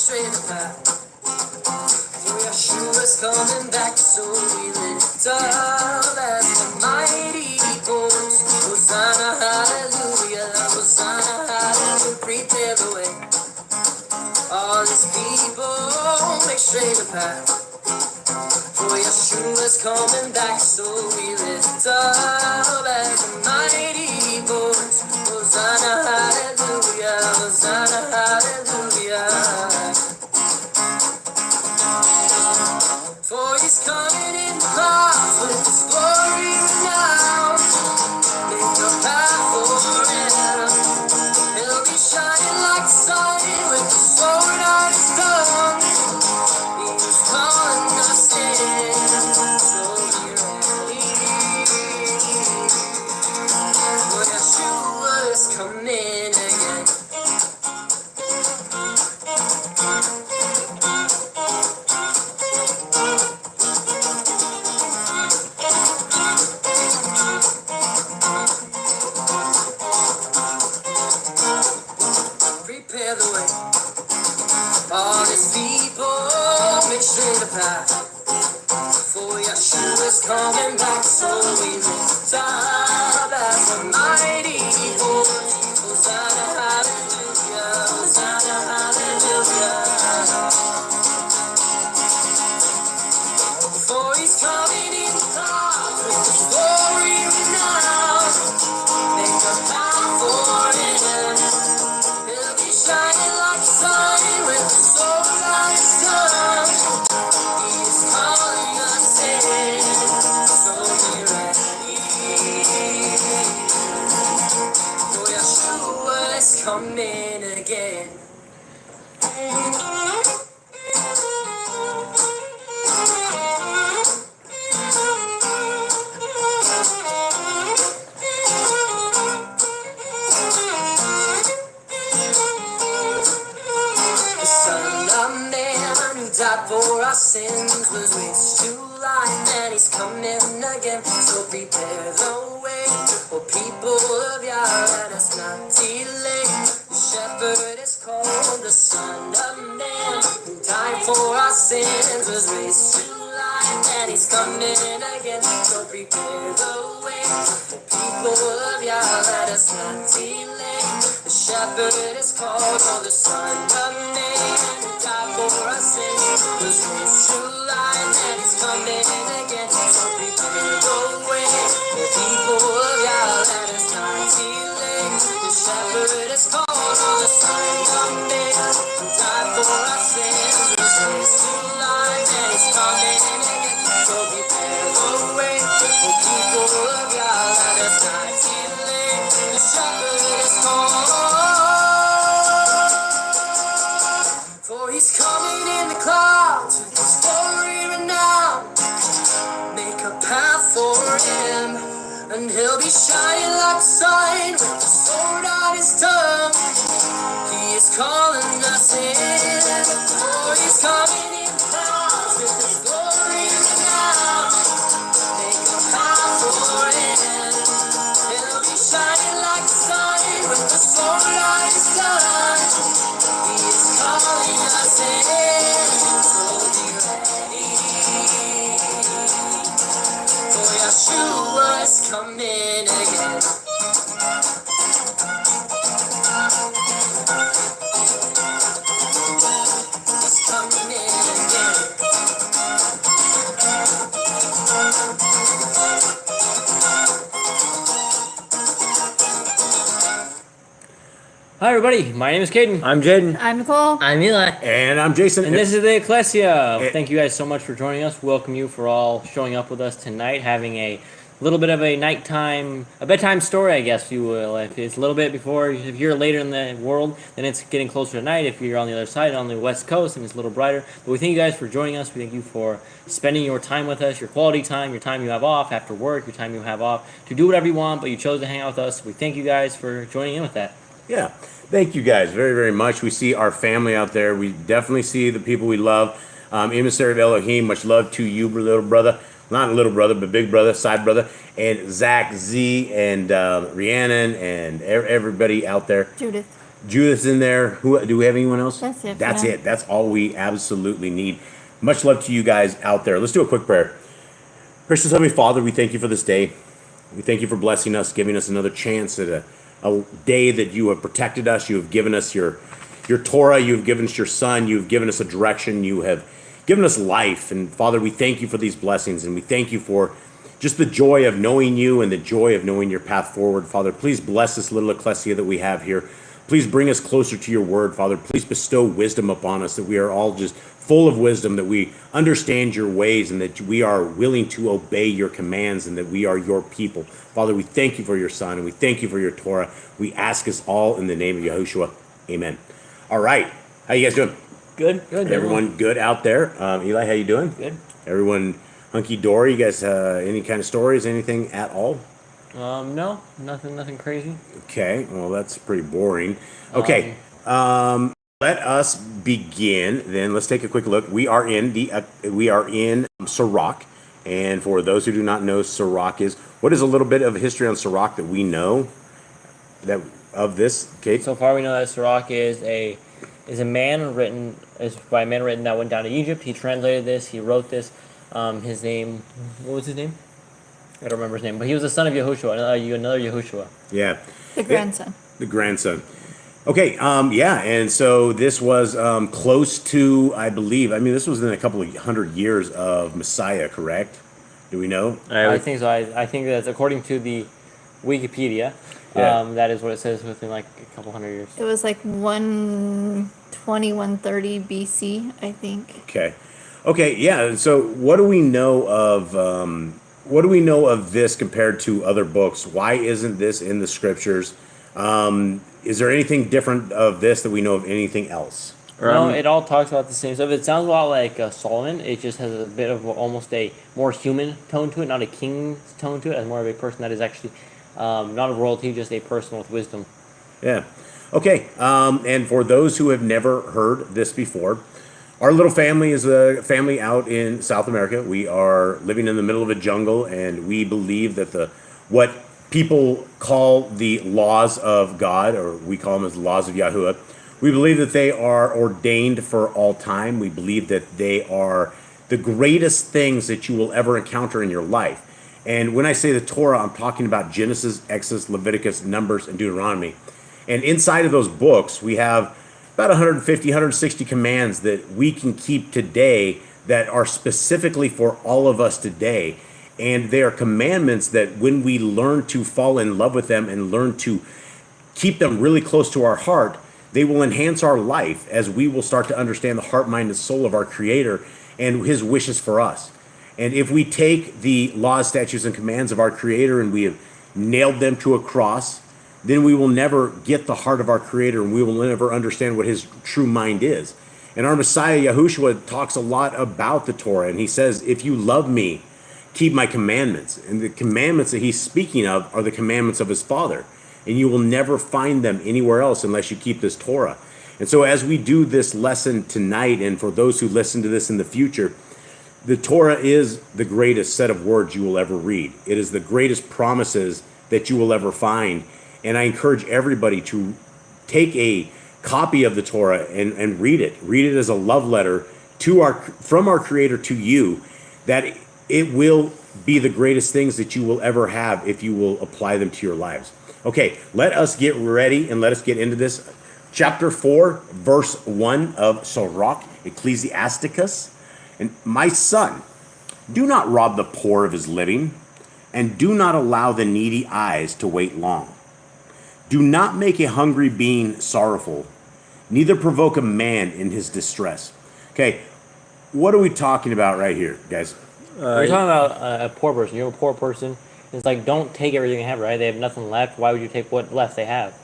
straight a path. For Yeshua's coming back, so we lift up as the mighty horns. Hosanna, hallelujah, Hosanna, hallelujah, prepare the way. All his people make straight a path. For Yeshua's coming back, so we lift up as the mighty horns. Hosanna, hallelujah, Hosanna, hallelujah. For he's coming in the clouds with his glory renowned. Make a path for him. He'll be shining like the sun with the sword on his tongue. He's calling us in, so be ready. For Yeshua is coming again. Prepare the way. All his people make straight a path. For Yeshua's coming back, so we lift up as a mighty horse. Hosanna, hallelujah, Hosanna, hallelujah. For he's coming in the clouds with his glory renowned. Make a path for him. He'll be shining like the sun with the sword on his tongue. He's calling us in, so be ready. For Yeshua is coming again. The Son of Man who died for our sins was raised to life, and he's coming again. So prepare the way, O people of Yah, let us not delay. The shepherd is called the Son of Man who died for our sins was raised to life, and he's coming again. So prepare the way, O people of Yah, let us not delay. The shepherd is called the Son of Man who died for our sins was raised to life, and he's coming again. So prepare the way, the people of Yah, let us not delay. The shepherd is called the Son of Man who died for our sins was raised to life, and he's coming again. So prepare the way, the people of Yah, let us not delay. The shepherd is called. For he's coming in the clouds with his glory renowned. Make a path for him, and he'll be shining like the sun with the sword on his tongue. He is calling us in. For he's coming in the clouds with his glory renowned. Make a path for him. He'll be shining like the sun with the sword on his tongue. He is calling us in, so be ready. For Yeshua is coming again. He's coming again. Hi everybody, my name is Caden. I'm Jaden. I'm Nicole. I'm Eli. And I'm Jason. And this is the Ecclesia. Thank you guys so much for joining us. Welcome you for all showing up with us tonight, having a little bit of a bedtime story, I guess you will. If it's a little bit before, if you're later in the world, then it's getting closer to night. If you're on the other side, on the west coast, and it's a little brighter. But we thank you guys for joining us. We thank you for spending your time with us, your quality time, your time you have off after work, your time you have off to do whatever you want, but you chose to hang out with us. We thank you guys for joining in with that. Yeah. Thank you guys very, very much. We see our family out there. We definitely see the people we love. Emissary of Elohim, much love to you, little brother. Not little brother, but big brother, side brother. And Zach, Z, and Rhiannon, and everybody out there. Judith. Judith's in there. Who do we have? Anyone else? That's it. That's Yeah. it. That's all we absolutely need. Much love to you guys out there. Let's do a quick prayer. Gracious Heavenly Father, we thank you for this day. We thank you for blessing us, giving us another chance at a day that you have protected us. You have given us your Torah. You have given us your Son. You have given us a direction. You have given us life. And Father, we thank you for these blessings, and we thank you for just the joy of knowing you and the joy of knowing your path forward. Father, please bless this little ecclesia that we have here. Please bring us closer to your word, Father. Please bestow wisdom upon us, that we are all just full of wisdom, that we understand your ways, and that we are willing to obey your commands, and that we are your people. Father, we thank you for your Son, and we thank you for your Torah. We ask us all in the name of Yahushua. Amen. All right. How you guys doing? Good. Good. Everyone good out there? Eli, how you doing? Good. Everyone hunky-dory? You guys any kind of stories, anything at all? No, nothing crazy. Okay, well, that's pretty boring. Okay, let us begin. Then let's take a quick look. We are in Sirach, and for those who do not know, Sirach is what is a little bit of history on Sirach that we know that of this. Kate. So far, we know that Sirach is by a man written that went down to Egypt. He translated this. He wrote this. His name, what was his name? I don't remember his name, but he was the son of Yahushua, another Yahushua. Yeah. The grandson. The grandson. Okay, yeah, and so this was close to, I believe, this was in a couple of 100 years of Messiah, correct? Do we know? I think so. I think that's according to the Wikipedia. Yeah. That is what it says within like a couple 100 years. It was like 120, 130 BC, I think. Okay, yeah. So what do we know of this compared to other books? Why isn't this in the scriptures? Is there anything different of this that we know of anything else? No, it all talks about the same stuff. It sounds a lot like Solomon. It just has a bit of almost a more human tone to it, not a king's tone to it, as more of a person that is actually not a royalty, just a person with wisdom. Yeah. Okay. And for those who have never heard this before, our little family is a family out in South America. We are living in the middle of a jungle, and we believe that what people call the laws of God, or we call them as the laws of Yahuwah, we believe that they are ordained for all time. We believe that they are the greatest things that you will ever encounter in your life. And when I say the Torah, I'm talking about Genesis, Exodus, Leviticus, Numbers, and Deuteronomy. And inside of those books, we have about 150, 160 commands that we can keep today that are specifically for all of us today. And they are commandments that when we learn to fall in love with them and learn to keep them really close to our heart, they will enhance our life as we will start to understand the heart, mind, and soul of our Creator and His wishes for us. And if we take the laws, statutes, and commands of our Creator and we have nailed them to a cross, then we will never get the heart of our Creator, and we will never understand what His true mind is. And our Messiah, Yahushua, talks a lot about the Torah, and he says, if you love me, keep my commandments. And the commandments that he's speaking of are the commandments of his Father. And you will never find them anywhere else unless you keep this Torah. And so as we do this lesson tonight, and for those who listen to this in the future, the Torah is the greatest set of words you will ever read. It is the greatest promises that you will ever find. And I encourage everybody to take a copy of the Torah and read it. Read it as a love letter from our Creator to you, that it will be the greatest things that you will ever have if you will apply them to your lives. Okay, let us get ready and let us get into this. Chapter 4, verse 1 of Sirach, Ecclesiasticus. And my son, do not rob the poor of his living, and do not allow the needy eyes to wait long. Do not make a hungry being sorrowful, neither provoke a man in his distress. Okay, what are we talking about right here, guys? We're talking about a poor person. You're a poor person. It's like, don't take everything they have, right? They have nothing left. Why would you take what left they have?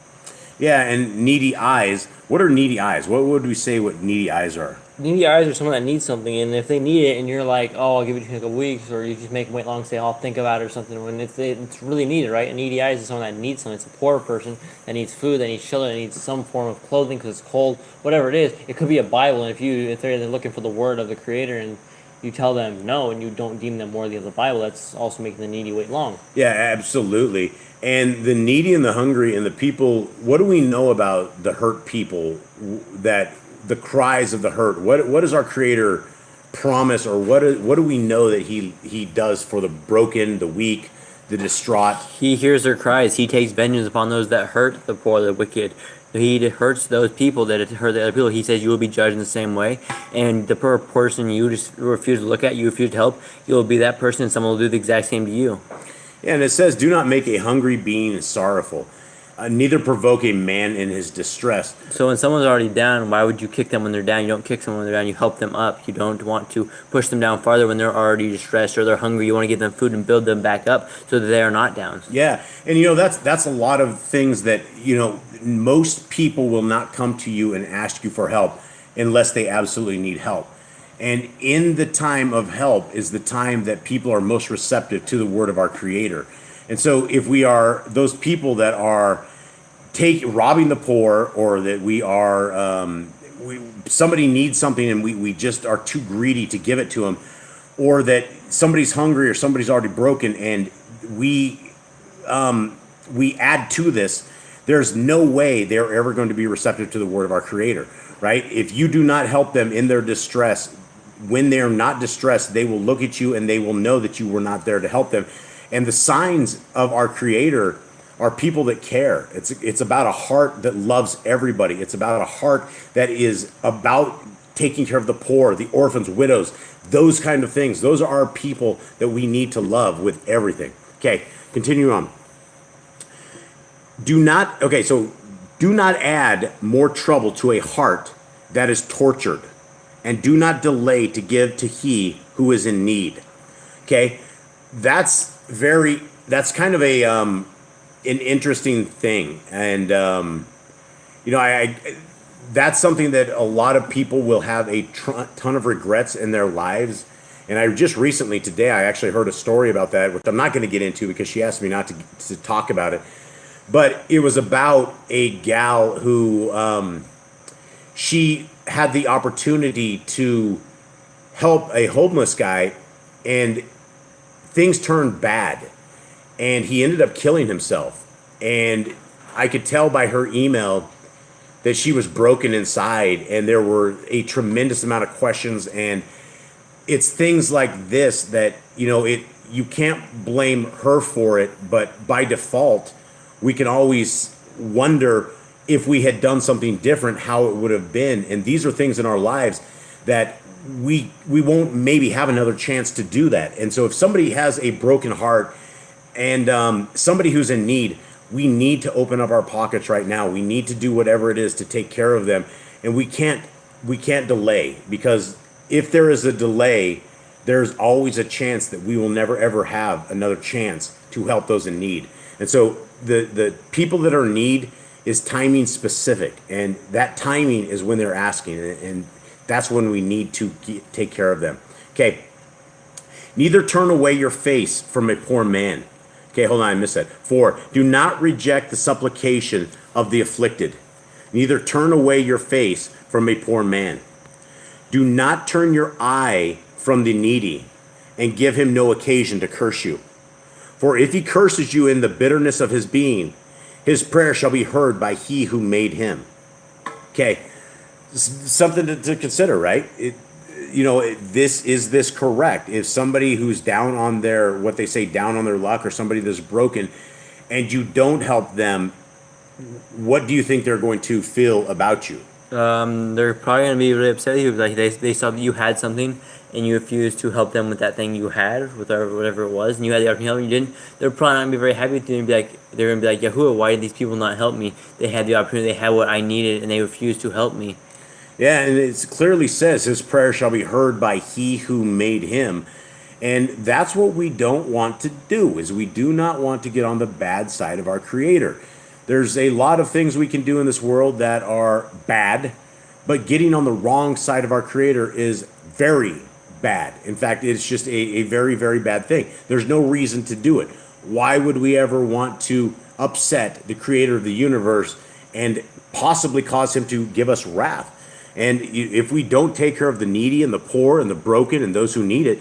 Yeah, and needy eyes. What are needy eyes? What would we say what needy eyes are? Needy eyes are someone that needs something, and if they need it, and you're like, oh, I'll give it to you in a couple weeks, or you just make them wait long and say, oh, I'll think about it or something, when it's really needed, right? And needy eyes is someone that needs something. It's a poor person that needs food, that needs shelter, that needs some form of clothing because it's cold, whatever it is. It could be a Bible, and if they're looking for the word of the Creator, and you tell them no and you don't deem them worthy of the Bible, that's also making the needy wait long. Yeah, absolutely. And the needy and the hungry and the people, what do we know about the hurt people, that the cries of the hurt? What does our Creator promise, or what do we know that he does for the broken, the weak, the distraught? He hears their cries. He takes vengeance upon those that hurt the poor, the wicked. He hurts those people that hurt the other people. He says you will be judged in the same way. And the poor person you just refuse to look at, you refuse to help, you will be that person, and someone will do the exact same to you. Yeah, and it says, do not make a hungry being sorrowful. Neither provoke a man in his distress. So when someone's already down, why would you kick them when they're down? You don't kick someone when they're down. You help them up. You don't want to push them down farther when they're already distressed or they're hungry. You want to give them food and build them back up so that they are not down. Yeah, and that's a lot of things that most people will not come to you and ask you for help unless they absolutely need help. And in the time of help is the time that people are most receptive to the word of our Creator. And so if we are those people that are robbing the poor, or that we are somebody needs something and we just are too greedy to give it to them, or that somebody's hungry or somebody's already broken and we add to this, there's no way they're ever going to be receptive to the word of our Creator, right? If you do not help them in their distress, when they're not distressed, they will look at you and they will know that you were not there to help them. And the signs of our Creator are people that care. It's about a heart that loves everybody. It's about a heart that is about taking care of the poor, the orphans, widows, those kind of things. Those are our people that we need to love with everything. Okay, continue on. Do not add more trouble to a heart that is tortured, and do not delay to give to he who is in need. Okay, that's kind of an interesting thing, and that's something that a lot of people will have a ton of regrets in their lives. And I just recently today I actually heard a story about that, which I'm not going to get into because she asked me not to talk about it. But it was about a gal who she had the opportunity to help a homeless guy, and things turned bad, and he ended up killing himself. And I could tell by her email that she was broken inside, and there were a tremendous amount of questions. And it's things like this that you can't blame her for it, but by default we can always wonder if we had done something different, how it would have been. And these are things in our lives that we won't maybe have another chance to do that. And so if somebody has a broken heart and somebody who's in need, we need to open up our pockets right now. We need to do whatever it is to take care of them. And we can't delay, because if there is a delay, there's always a chance that we will never ever have another chance to help those in need. And so the people that are in need is timing specific, and that timing is when they're asking, and that's when we need to take care of them. Okay. Neither turn away your face from a poor man. Okay, hold on, I missed that. 4, do not reject the supplication of the afflicted. Neither turn away your face from a poor man. Do not turn your eye from the needy, and give him no occasion to curse you. For if he curses you in the bitterness of his being, his prayer shall be heard by he who made him. Okay, something to consider, right? Is this correct? If somebody who's down on their, what they say, down on their luck, or somebody that's broken, and you don't help them, what do you think they're going to feel about you? They're probably going to be really upset with you. Like they saw that you had something and you refused to help them with that thing you had, with whatever it was, and you had the opportunity to help and you didn't. They're probably not going to be very happy with you and they're going to be like, Yahuwah, why did these people not help me? They had the opportunity, they had what I needed, and they refused to help me. Yeah, and it clearly says his prayer shall be heard by he who made him. And that's what we don't want to do, is we do not want to get on the bad side of our Creator. There's a lot of things we can do in this world that are bad, but getting on the wrong side of our Creator is very bad. In fact, it's just a very, very bad thing. There's no reason to do it. Why would we ever want to upset the Creator of the universe and possibly cause him to give us wrath? And if we don't take care of the needy and the poor and the broken and those who need it,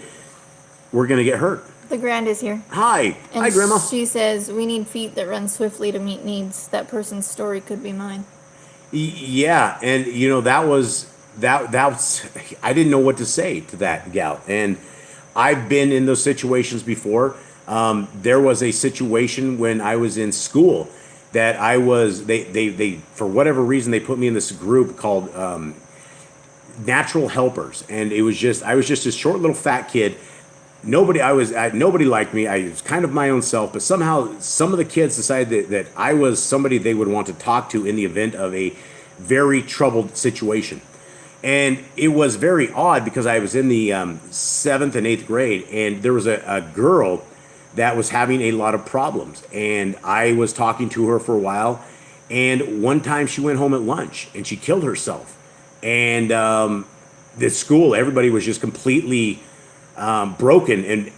we're going to get hurt. The Grand is here. Hi. And Hi, Grandma. she says, we need feet that run swiftly to meet needs. That person's story could be mine. Yeah, and that's I didn't know what to say to that gal, and I've been in those situations before. There was a situation when I was in school that they for whatever reason they put me in this group called natural helpers, and I was just this short little fat kid. Nobody liked me. I was kind of my own self, but somehow some of the kids decided that I was somebody they would want to talk to in the event of a very troubled situation. And it was very odd because I was in the 7th and 8th grade, and there was a girl that was having a lot of problems. And I was talking to her for a while, and one time she went home at lunch and she killed herself. And the school, everybody was just completely broken. And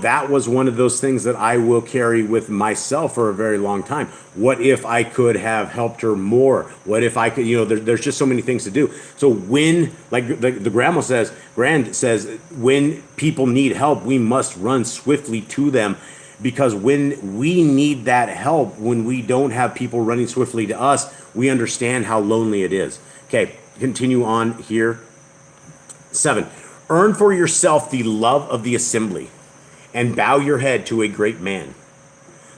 that was one of those things that I will carry with myself for a very long time. What if I could have helped her more? What if I could, there's just so many things to do. So when, like the Grand says, when people need help, we must run swiftly to them, because when we need that help, when we don't have people running swiftly to us, we understand how lonely it is. Okay, continue on here. 7, earn for yourself the love of the assembly, and bow your head to a great man.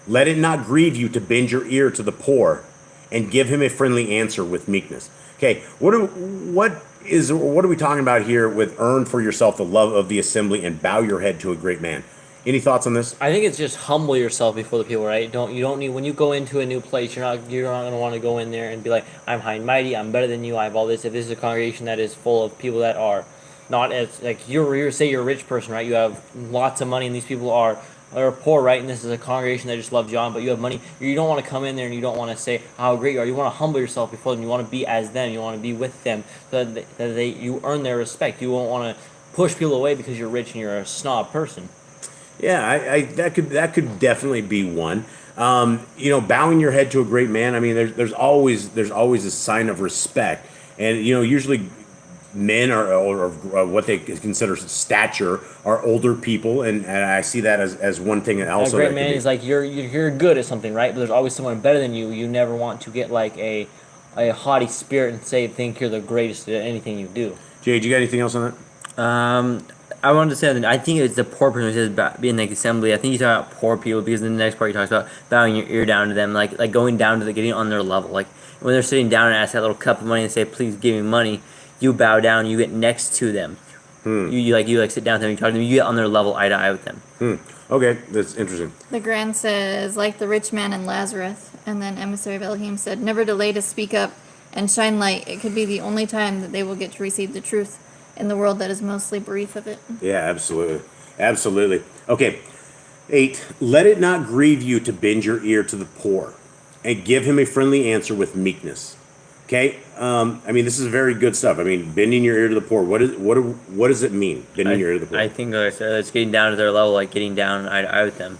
Let it not grieve you to bend your ear to the poor, and give him a friendly answer with meekness. Okay, what are we talking about here with earn for yourself the love of the assembly and bow your head to a great man? Any thoughts on this? I think it's just humble yourself before the people, right? You don't need, when you go into a new place, you're not going to want to go in there and be like, I'm high and mighty, I'm better than you, I have all this. If this is a congregation that is full of people that are not as, like, you're say you're a rich person, right? You have lots of money, and these people are poor, right? And this is a congregation that just loves John, but you have money. You don't want to come in there and you don't want to say how great you are. You want to humble yourself before them. You want to be as them. You want to be with them, so that you earn their respect. You won't want to push people away because you're rich and you're a snob person. Yeah, that could definitely be one. Bowing your head to a great man. I mean, there's always a sign of respect, and usually men or what they consider stature are older people, and I see that as one thing. Also, a great man is like you're good at something, right? But there's always someone better than you. You never want to get like a haughty spirit and think you're the greatest at anything you do. Jay, do you got anything else on that? I wanted to say that I think it's the poor person who says about being in the assembly. I think you talk about poor people because in the next part he talks about bowing your ear down to them, like going down to getting on their level. Like when they're sitting down and ask that little cup of money and say, "Please give me money," you bow down, you get next to them. You sit down with them, you talk to them, you get on their level, eye to eye with them. Okay, that's interesting. The Grand says, like the rich man and Lazarus. And then Emissary of Elohim said, never delay to speak up and shine light. It could be the only time that they will get to receive the truth in the world that is mostly bereft of it. Yeah, absolutely. Okay, 8, let it not grieve you to bend your ear to the poor, and give him a friendly answer with meekness. Okay, this is very good stuff. I mean, bending your ear to the poor. What does it mean? Bending your ear to the poor. I think it's getting down to their level, like getting down eye to eye with them,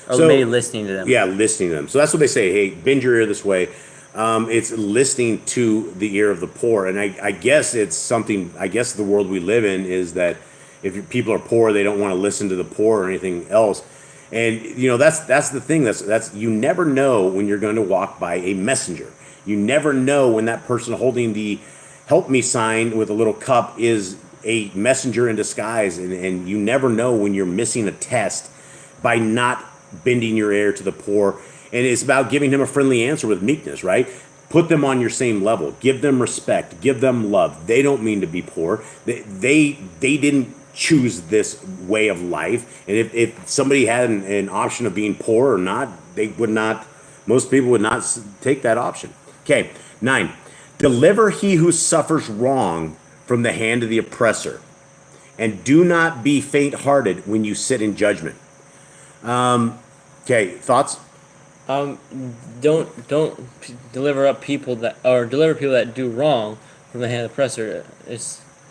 or maybe listening to them. Yeah, listening to them. So that's what they say. Hey, bend your ear this way. It's listening to the ear of the poor, and I guess it's something. I guess the world we live in is that if people are poor, they don't want to listen to the poor or anything else. And that's the thing. That's you never know when you're going to walk by a messenger. You never know when that person holding the help me sign with a little cup is a messenger in disguise. And you never know when you're missing a test by not bending your ear to the poor. And it's about giving him a friendly answer with meekness, right? Put them on your same level. Give them respect. Give them love. They don't mean to be poor. They didn't choose this way of life. And if somebody had an option of being poor or not, most people would not take that option. Okay, 9. Deliver he who suffers wrong from the hand of the oppressor, and do not be faint-hearted when you sit in judgment. Okay, thoughts? Don't deliver people that do wrong from the hand of the oppressor.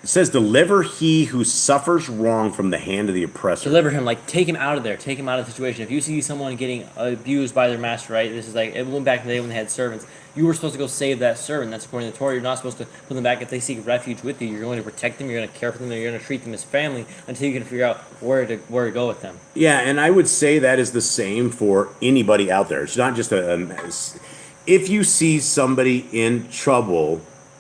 It says, deliver he who suffers wrong from the hand of the oppressor. Deliver him, like take him out of there, take him out of the situation. If you see someone getting abused by their master, right? This is like, it went back in the day when they had servants. You were supposed to go save that servant. That's according to the Torah. You're not supposed to put them back if they seek refuge with you. You're going to protect them. You're going to care for them. You're going to treat them as family until you can figure out where to go with them. Yeah, and I would say that is the same for anybody out there. It's not just if you see somebody in trouble,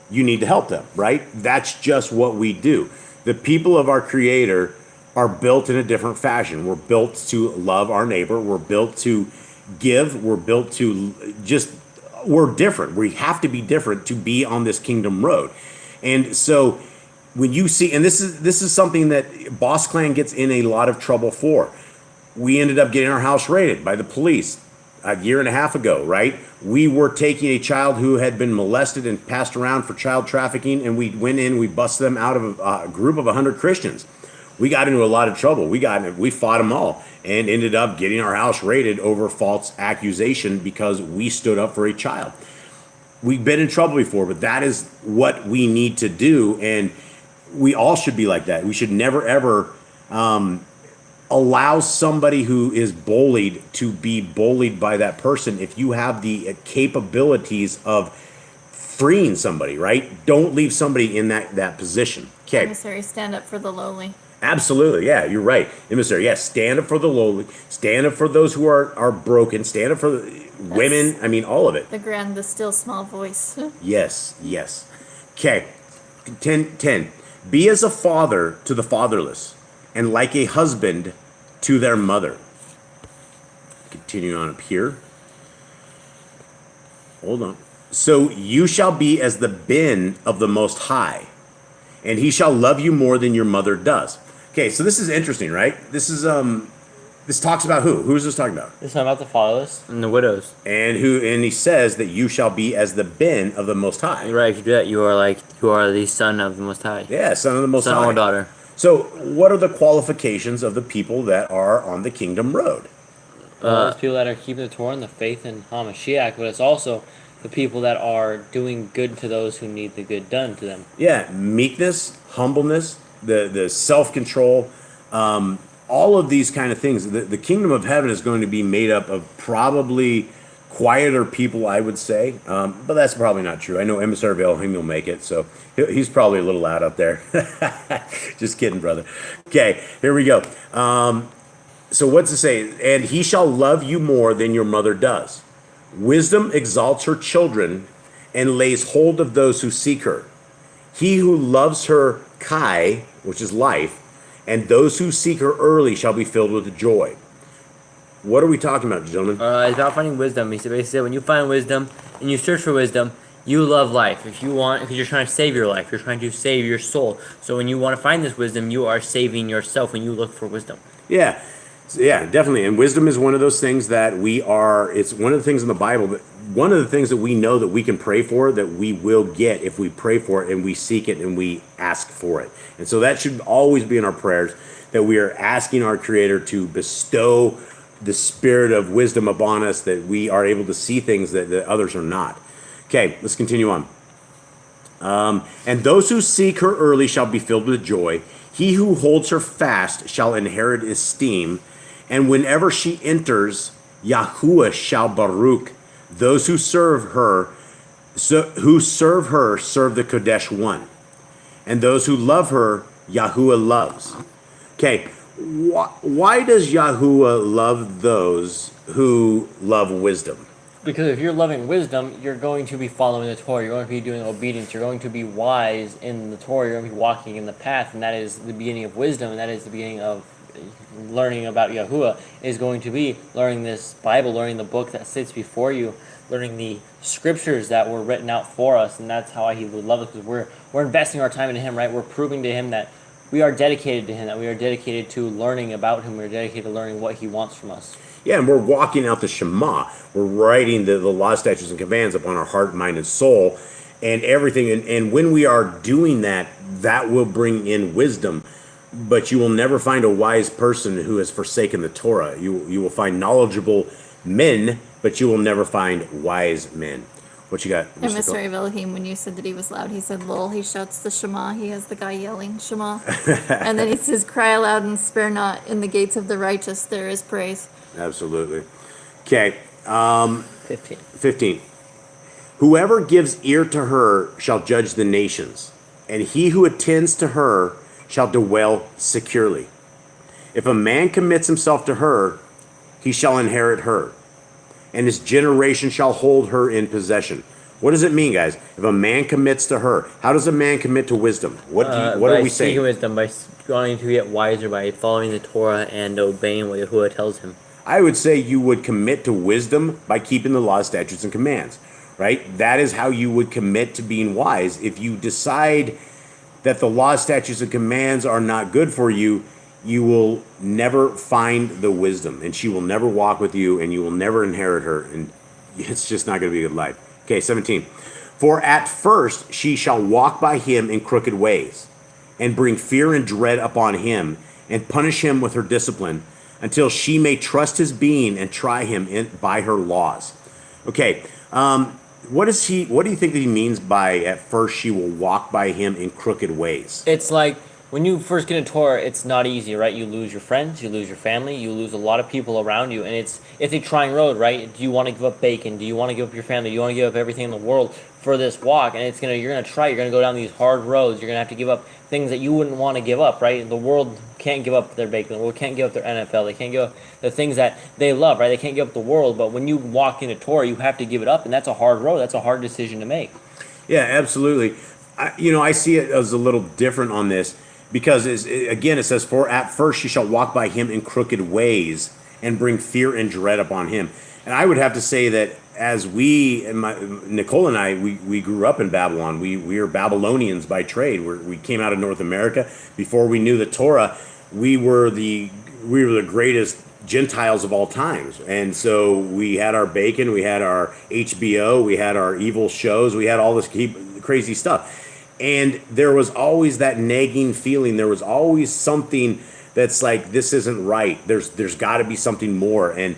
you need to help them, right? That's just what we do. The people of our Creator are built in a different fashion. We're built to love our neighbor. We're built to give. We're built to we're different. We have to be different to be on this kingdom road. And so when you see, and this is something that Boss Clan gets in a lot of trouble for. We ended up getting our house raided by the police a year and a half ago, right? We were taking a child who had been molested and passed around for child trafficking, and we went in, we busted them out of a group of 100 Christians. We got into a lot of trouble. We fought them all and ended up getting our house raided over false accusation because we stood up for a child. We've been in trouble before, but that is what we need to do, and we all should be like that. We should never, ever allow somebody who is bullied to be bullied by that person. If you have the capabilities of freeing somebody, right? Don't leave somebody in that position. Okay. Emissary, stand up for the lowly. Absolutely. Yeah, you're right. Emissary, yeah, stand up for the lowly. Stand up for those who are broken. Stand up for the women. I mean, all of it. The still small voice. Yes. Okay. 10. Be as a father to the fatherless, and like a husband to their mother. Continue on up here. Hold on. So you shall be as the bin of the Most High, and he shall love you more than your mother does. Okay, so this is interesting, right? This is this talks about who? Who is this talking about? It's not about the fatherless And the widows. And he says that you shall be as the bin of the Most High. Right, if you do that, you are the son of the Most High. Yeah, son of the Most High. Son or daughter. So, what are the qualifications of the people that are on the kingdom road? There's people that are keeping the Torah and the faith in Hamashiach, but it's also the people that are doing good to those who need the good done to them. Yeah, meekness, humbleness, the self-control, all of these kind of things. The kingdom of heaven is going to be made up of probably quieter people, I would say, but that's probably not true. I know Emissary of Elohim will make it, so he's probably a little loud up there. Just kidding, brother. Okay, here we go. So what's it say? And he shall love you more than your mother does. Wisdom exalts her children and lays hold of those who seek her. He who loves her kai, which is life, and those who seek her early shall be filled with joy. What are we talking about, gentlemen? It's about finding wisdom. He basically said when you find wisdom and you search for wisdom, you love life. If you're trying to save your life, you're trying to save your soul. So when you want to find this wisdom, you are saving yourself when you look for wisdom. Yeah, definitely. And wisdom is one of those things that it's one of the things in the Bible, that one of the things that we know that we can pray for, that we will get if we pray for it and we seek it and we ask for it. And so that should always be in our prayers, that we are asking our Creator to bestow the spirit of wisdom upon us, that we are able to see things that others are not. Okay, let's continue on. And those who seek her early shall be filled with joy. He who holds her fast shall inherit esteem. And whenever she enters, Yahuwah shall baruch. Those who serve her, serve the Kodesh one. And those who love her, Yahuwah loves. Okay, why does Yahuwah love those who love wisdom? Because if you're loving wisdom, you're going to be following the Torah. You're going to be doing obedience. You're going to be wise in the Torah. You're going to be walking in the path, and that is the beginning of wisdom, and that is the beginning of learning about Yahuwah, is going to be learning this Bible, learning the book that sits before you, learning the scriptures that were written out for us, and that's how he would love us, because we're investing our time into him, right? We're proving to him that we are dedicated to him, that we are dedicated to learning about him. We're dedicated to learning what he wants from us. Yeah, and we're walking out the Shema. We're writing the law, statutes, and commands upon our heart, mind, and soul, and everything. And when we are doing that, that will bring in wisdom. But you will never find a wise person who has forsaken the Torah. You will find knowledgeable men, but you will never find wise men. What you got? Mr. Cole? Emissary of Elohim, when you said that he was loud, he said, lol, he shouts the Shema. He has the guy yelling, Shema. And then he says, cry aloud and spare not. In the gates of the righteous there is praise. Absolutely. Okay. 15. 15. Whoever gives ear to her shall judge the nations, and he who attends to her shall dwell securely. If a man commits himself to her, he shall inherit her, and his generation shall hold her in possession. What does it mean, guys? If a man commits to her, how does a man commit to wisdom? What are we By saying? seeking wisdom, by trying to get wiser, by following the Torah and obeying what Yahuwah tells him. I would say you would commit to wisdom by keeping the laws, statutes, and commands, right? That is how you would commit to being wise. If you decide that the laws, statutes, and commands are not good for you, you will never find the wisdom, and she will never walk with you, and you will never inherit her, and it's just not going to be a good life. Okay, 17. For at first she shall walk by him in crooked ways, and bring fear and dread upon him, and punish him with her discipline, until she may trust his being and try him by her laws. Okay, what do you think that he means by at first she will walk by him in crooked ways? It's like when you first get into Torah, it's not easy, right? You lose your friends, you lose your family, you lose a lot of people around you, and it's a trying road, right? Do you want to give up bacon? Do you want to give up your family? Do you want to give up everything in the world for this walk? And you're gonna try. You're gonna go down these hard roads. You're gonna have to give up things that you wouldn't want to give up, right? The world can't give up their bacon. The world can't give up their NFL. They can't give up the things that they love, right? They can't give up the world. But when you walk into Torah, you have to give it up, and that's a hard road. That's a hard decision to make. Yeah, absolutely. I see it as a little different on this. Because, again, it says, for at first she shall walk by him in crooked ways and bring fear and dread upon him. And I would have to say that as Nicole and I, we grew up in Babylon. We are Babylonians by trade. We came out of North America. Before we knew the Torah, we were the greatest Gentiles of all times. And so we had our bacon, we had our HBO, we had our evil shows, we had all this crazy stuff. And there was always that nagging feeling. There was always something that's like, this isn't right. There's got to be something more. And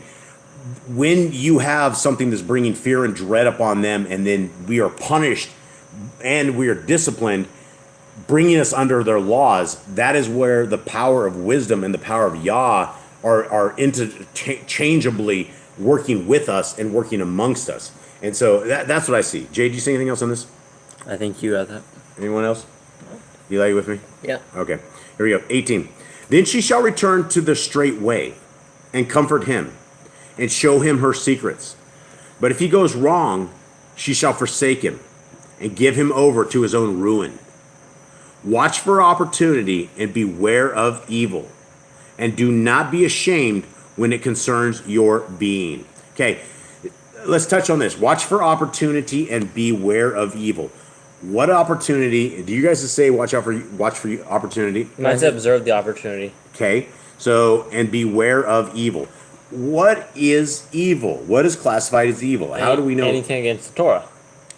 when you have something that's bringing fear and dread upon them, and then we are punished and we are disciplined, bringing us under their laws, that is where the power of wisdom and the power of Yah are interchangeably working with us and working amongst us. And so that's what I see. Jay, do you see anything else on this? I think you got that. Anyone else? Eli, you with me? Yeah. Okay. Here we go. 18. Then she shall return to the straight way and comfort him and show him her secrets. But if he goes wrong, she shall forsake him and give him over to his own ruin. Watch for opportunity and beware of evil. And do not be ashamed when it concerns your being. Okay. Let's touch on this. Watch for opportunity and beware of evil. What opportunity? Do you guys just say watch for opportunity? Mine said observe the opportunity. Okay. So, and beware of evil. What is evil? What is classified as evil? How do we know? Anything against the Torah.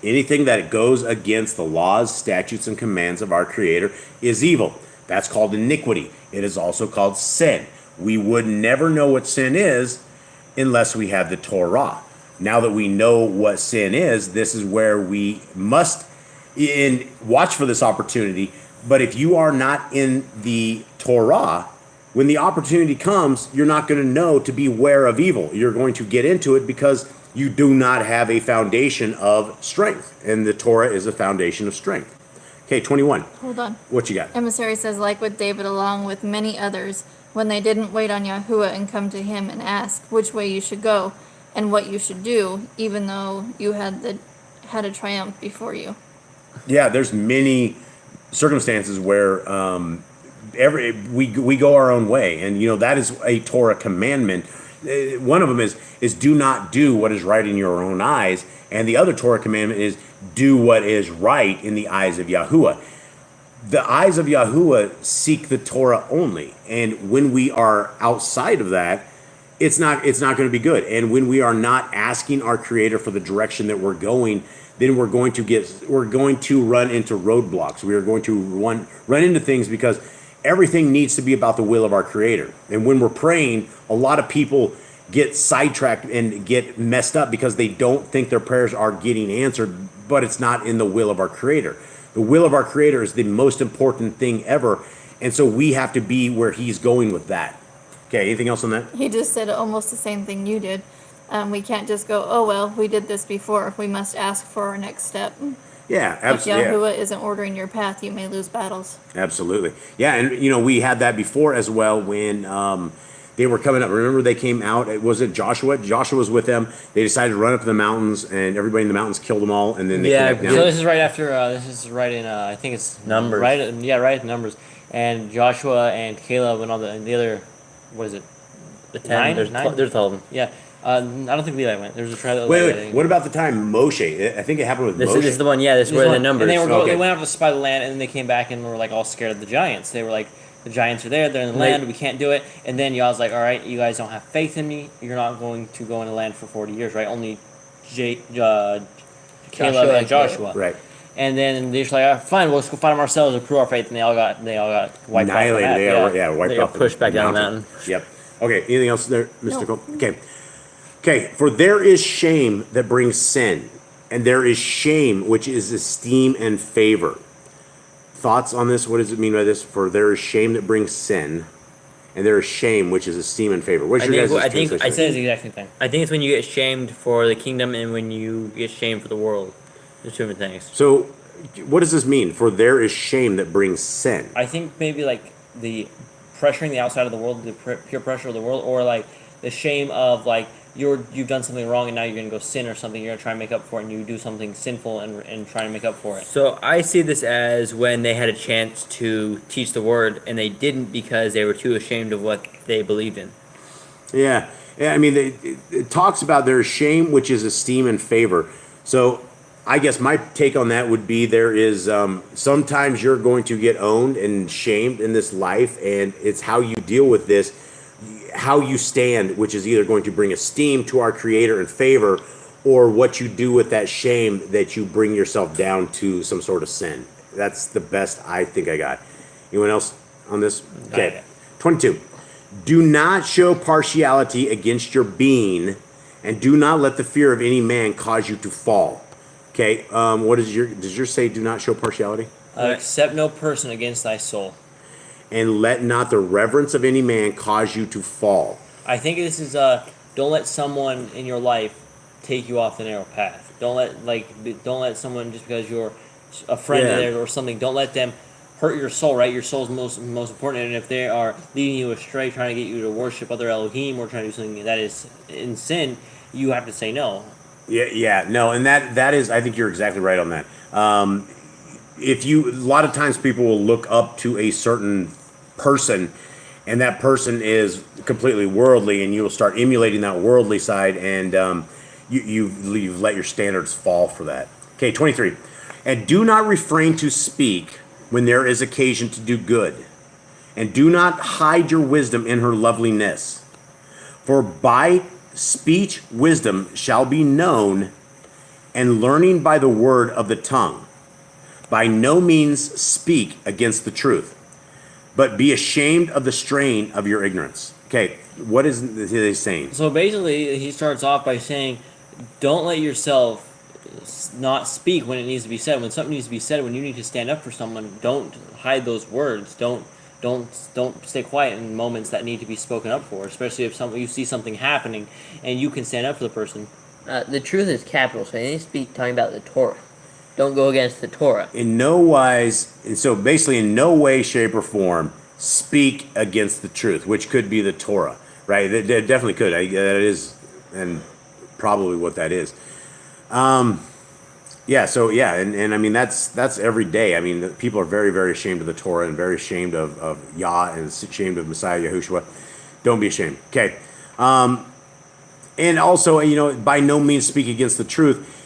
Anything that goes against the laws, statutes, and commands of our Creator is evil. That's called iniquity. It is also called sin. We would never know what sin is unless we have the Torah. Now that we know what sin is, this is where we must watch for this opportunity. But if you are not in the Torah, when the opportunity comes, you're not going to know to beware of evil. You're going to get into it because you do not have a foundation of strength. And the Torah is a foundation of strength. Okay, 21. Hold on. What you got? Emissary says, like with David, along with many others, when they didn't wait on Yahuwah and come to him and ask which way you should go and what you should do, even though you had a triumph before you. Yeah, there's many circumstances where we go our own way, and that is a Torah commandment. One of them is do not do what is right in your own eyes, and the other Torah commandment is do what is right in the eyes of Yahuwah. The eyes of Yahuwah seek the Torah only, and when we are outside of that, it's not going to be good. And when we are not asking our Creator for the direction that we're going, then we're going to run into roadblocks. We are going to run into things because everything needs to be about the will of our Creator. And when we're praying, a lot of people get sidetracked and get messed up because they don't think their prayers are getting answered, but it's not in the will of our Creator. The will of our Creator is the most important thing ever, and so we have to be where He's going with that. Okay, anything else on that? He just said almost the same thing you did. We can't just go, oh, well, we did this before. We must ask for our next step. Yeah, If absolutely. Yahuwah isn't ordering your path, you may lose battles. Absolutely. Yeah, and we had that before as well when they were coming up. Remember they came out, was it Joshua? Joshua was with them. They decided to run up to the mountains, and everybody in the mountains killed them all, and then they came back down. So this is right after. This is right in. I think it's Numbers. Right at Numbers. And Joshua and Caleb and all the other. What is it? The 10, there's 12 of them. Yeah. I don't think Levi went. There's a tribe. Wait. What about the time Moshe? I think it happened with This Moshe. is the one, yeah, this is where the numbers. And they were Okay. they went out to spy the land, and then they came back and were like all scared of the giants. They were like, the giants are there, they're in the land, we can't do it. And then Yah's like, all right, you guys don't have faith in me. You're not going to go in the land for 40 years, right? Only Caleb and Joshua. Right. And then they're just like, fine, we'll just go fight them ourselves and prove our faith. And they all got wiped Annihilated. off. Wiped They got off. pushed back down the mountain. Yep. Okay, anything else there, Mr. Cole? Okay, for there is shame that brings sin, and there is shame which is esteem and favor. Thoughts on this? What does it mean by this? For there is shame that brings sin, and there is shame which is esteem and favor. What's your guys' translation? I said it's the exact same thing. I think it's when you get shamed for the kingdom and when you get shamed for the world. There's two different things. So, what does this mean? For there is shame that brings sin. I think maybe like the pressuring the outside of the world, the peer pressure of the world, or like the shame of like you've done something wrong and now you're gonna go sin or something. You're gonna try and make up for it, and you do something sinful and try and make up for it. So I see this as when they had a chance to teach the word and they didn't because they were too ashamed of what they believed in. Yeah. I mean, it talks about there is shame which is esteem and favor. So, I guess my take on that would be there is sometimes you're going to get owned and shamed in this life, and it's how you deal with this, how you stand, which is either going to bring esteem to our Creator and favor, or what you do with that shame that you bring yourself down to some sort of sin. That's the best I think I got. Anyone else on this? Okay. 22. Do not show partiality against your being, and do not let the fear of any man cause you to fall. Okay, what does yours say? Do not show partiality? Accept no person against thy soul. And let not the reverence of any man cause you to fall. I think this is don't let someone in your life take you off the narrow path. Don't let someone, just because you're a friend of theirs or something, don't let them hurt your soul, right? Your soul's most important, and if they are leading you astray, trying to get you to worship other Elohim or trying to do something that is in sin, you have to say no. No, and that is, I think you're exactly right on that. A lot of times people will look up to a certain person, and that person is completely worldly, and you'll start emulating that worldly side, and you've let your standards fall for that. Okay, 23. And do not refrain to speak when there is occasion to do good, and do not hide your wisdom in her loveliness. For by speech wisdom shall be known, and learning by the word of the tongue. By no means speak against the truth, but be ashamed of the strain of your ignorance. Okay, what is he saying? So basically, he starts off by saying, don't let yourself not speak when it needs to be said. When something needs to be said, when you need to stand up for someone, don't hide those words. Don't stay quiet in moments that need to be spoken up for, especially if you see something happening and you can stand up for the person. The truth is capital, so they speak talking about the Torah. Don't go against the Torah. In no wise, and so basically in no way, shape, or form, speak against the truth, which could be the Torah, right? That definitely could. That is, and probably what that is. And I mean, that's every day. I mean, people are very, very ashamed of the Torah and very ashamed of Yah and ashamed of Messiah Yahushua. Don't be ashamed. Okay. And also, by no means speak against the truth.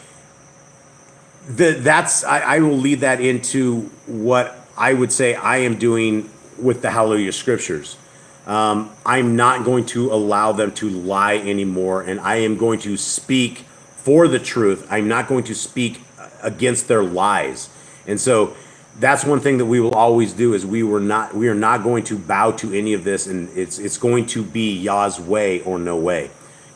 I will lead that into what I would say I am doing with the Hallelujah Scriptures. I'm not going to allow them to lie anymore, and I am going to speak for the truth. I'm not going to speak against their lies. And so that's one thing that we will always do is we are not going to bow to any of this, and it's going to be Yah's way or no way.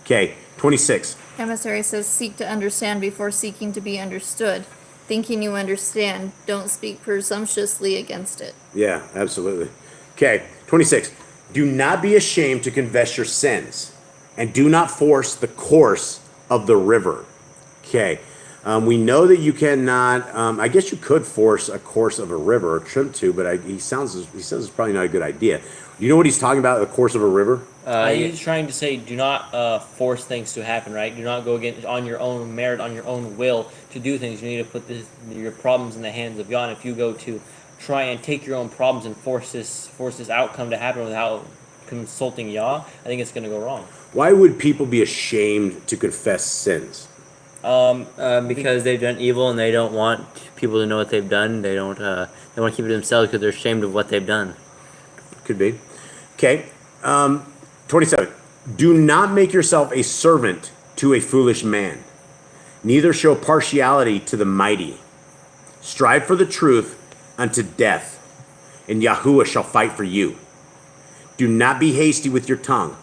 Okay, 26. Emissary says, seek to understand before seeking to be understood. Thinking you understand, don't speak presumptuously against it. Yeah, absolutely. Okay, 26. Do not be ashamed to confess your sins, and do not force the course of the river. Okay, we know that you cannot. I guess you could force a course of a river, or attempt to, but he says it's probably not a good idea. You know what he's talking about? The course of a river. He's trying to say, do not force things to happen, right? Do not go against on your own merit, on your own will to do things. You need to put your problems in the hands of God. And if you go to try and take your own problems and force this outcome to happen without consulting Yah, I think it's going to go wrong. Why would people be ashamed to confess sins? Because they've done evil and they don't want people to know what they've done. They don't. They want to keep it to themselves because they're ashamed of what they've done. Could be. Okay. 27. Do not make yourself a servant to a foolish man, neither show partiality to the mighty. Strive for the truth unto death, and Yahuwah shall fight for you. Do not be hasty with your tongue,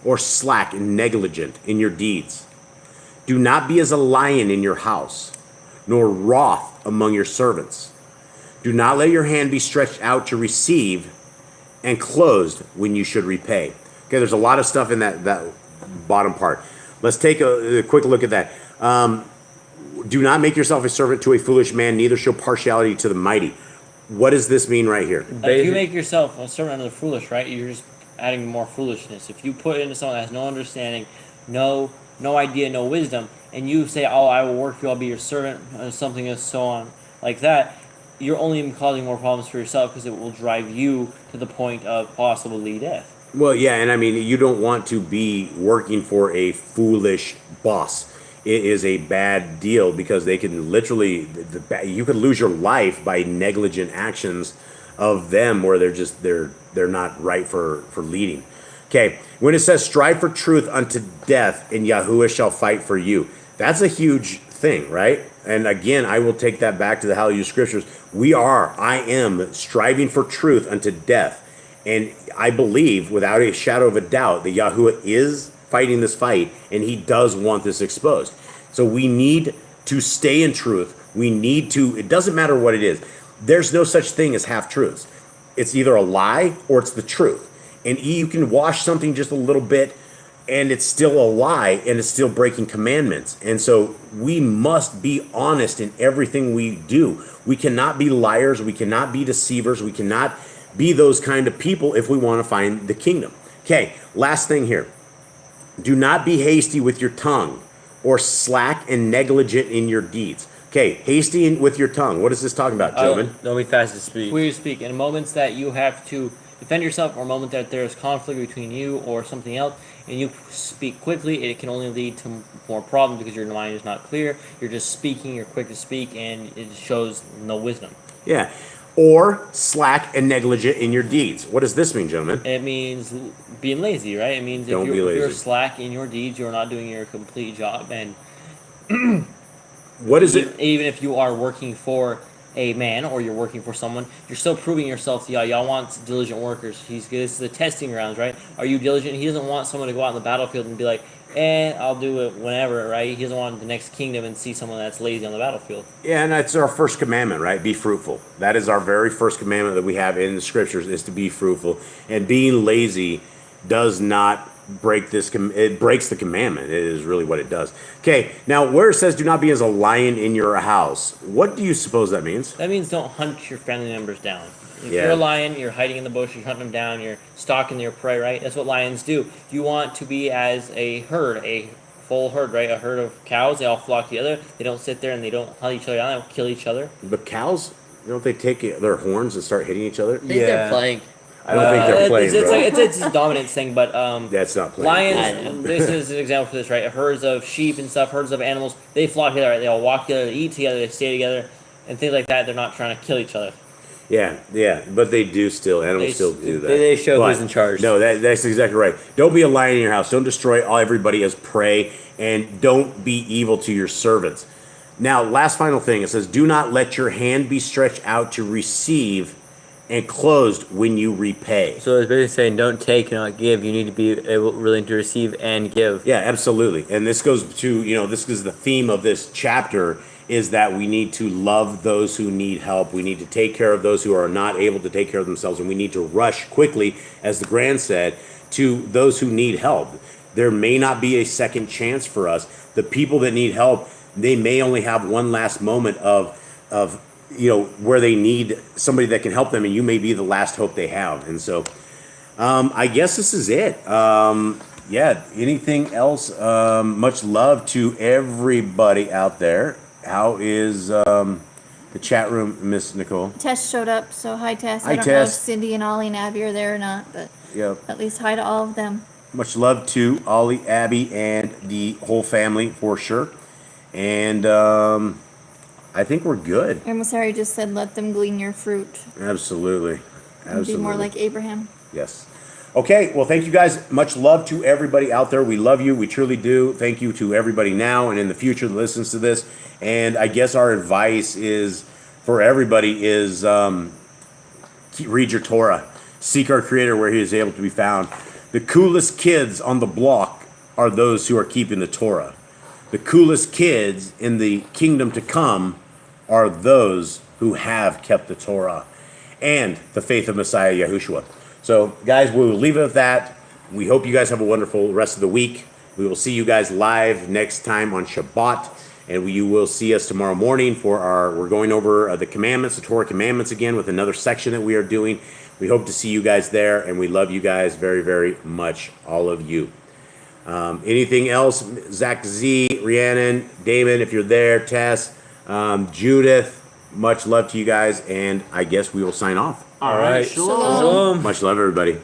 or slack and negligent in your deeds. Do not be as a lion in your house, nor wroth among your servants. Do not let your hand be stretched out to receive, and closed when you should repay. Okay, there's a lot of stuff in that bottom part. Let's take a quick look at that. Do not make yourself a servant to a foolish man, neither show partiality to the mighty. What does this mean right here? If you make yourself a servant under the foolish, right, you're just adding more foolishness. If you put into someone that has no understanding, no idea, no wisdom, and you say, oh, I will work for you, I'll be your servant, something and so on, like that, you're only causing more problems for yourself because it will drive you to the point of possibly death. Well, yeah, and I mean, you don't want to be working for a foolish boss. It is a bad deal because they can literally, you could lose your life by negligent actions of them where they're not right for leading. Okay, when it says strive for truth unto death and Yahuwah shall fight for you, that's a huge thing, right? And again, I will take that back to the Hallelujah Scriptures. I am striving for truth unto death. And I believe, without a shadow of a doubt, that Yahuwah is fighting this fight, and he does want this exposed. So we need to stay in truth. We need to, it doesn't matter what it is. There's no such thing as half-truths. It's either a lie or it's the truth. And you can wash something just a little bit, and it's still a lie, and it's still breaking commandments. And so we must be honest in everything we do. We cannot be liars. We cannot be deceivers. We cannot be those kind of people if we want to find the kingdom. Okay, last thing here. Do not be hasty with your tongue, or slack and negligent in your deeds. Okay, hasty with your tongue. What is this talking about, gentlemen? Don't be fast to speak. Free to speak. In moments that you have to defend yourself, or a moment that there is conflict between you or something else, and you speak quickly, it can only lead to more problems because your mind is not clear. You're just speaking, you're quick to speak, and it shows no wisdom. Yeah. Or slack and negligent in your deeds. What does this mean, gentlemen? It means being lazy, right? It means if you're slack in your deeds, you're not doing your complete job. And what is it? Even if you are working for a man or you're working for someone, you're still proving yourself to Yah. Yah wants diligent workers. This is the testing grounds, right? Are you diligent? He doesn't want someone to go out in the battlefield and be like, I'll do it whenever, right? He doesn't want the next kingdom and see someone that's lazy on the battlefield. Yeah, and that's our first commandment, right? Be fruitful. That is our very first commandment that we have in the Scriptures, is to be fruitful. And being lazy does not break this. It breaks the commandment. It is really what it does. Okay, now where it says do not be as a lion in your house, what do you suppose that means? That means don't hunt your family members down. If Yeah. you're a lion, you're hiding in the bush, you're hunting them down, you're stalking your prey, right? That's what lions do. You want to be as a herd, a full herd, right? A herd of cows, they all flock together. They don't sit there and they don't hunt each other down, they don't kill each other. But cows, don't they take their horns and start hitting each other? I think they're playing. I don't think they're playing, it's bro. it's a dominance thing, but That's not playing. lions, this is an example for this, right? Herds of sheep and stuff, herds of animals, they flock together, right? They all walk together, they eat together, they stay together, and things like that. They're not trying to kill each other. Yeah, but they do still. Animals still do that. They show But who's in charge. No, that's exactly right. Don't be a lion in your house. Don't destroy everybody as prey, and don't be evil to your servants. Now, last final thing. It says, do not let your hand be stretched out to receive, and closed when you repay. So it's basically saying don't take and not give. You need to be willing to receive and give. Yeah, absolutely. And this goes to, this is the theme of this chapter, is that we need to love those who need help. We need to take care of those who are not able to take care of themselves. And we need to rush quickly, as the Grand said, to those who need help. There may not be a second chance for us. The people that need help, they may only have one last moment of where they need somebody that can help them, and you may be the last hope they have. And so I guess this is it. Anything else? Much love to everybody out there. How is the chat room, Miss Nicole? Tess showed up, so hi Tess. Hi, I don't know if Tess. Cindy and Ollie and Abby are there or not, but Yep. at least hi to all of them. Much love to Ollie, Abby, and the whole family for sure. And I think we're good. Emissary just said, let them glean your fruit. Absolutely. And be more like Abraham. Yes. Okay, well, thank you guys. Much love to everybody out there. We love you. We truly do. Thank you to everybody now and in the future that listens to this. And I guess our advice is for everybody is read your Torah. Seek our Creator where He is able to be found. The coolest kids on the block are those who are keeping the Torah. The coolest kids in the kingdom to come are those who have kept the Torah and the faith of Messiah Yahushua. So, guys, we will leave it at that. We hope you guys have a wonderful rest of the week. We will see you guys live next time on Shabbat, and you will see us tomorrow morning for we're going over the commandments, the Torah commandments again with another section that we are doing. We hope to see you guys there, and we love you guys very, very much, all of you. Anything else? Zach Z, Rhiannon, Damon, if you're there, Tess, Judith, much love to you guys, and I guess we will sign off. All right. Shalom. Much love, everybody.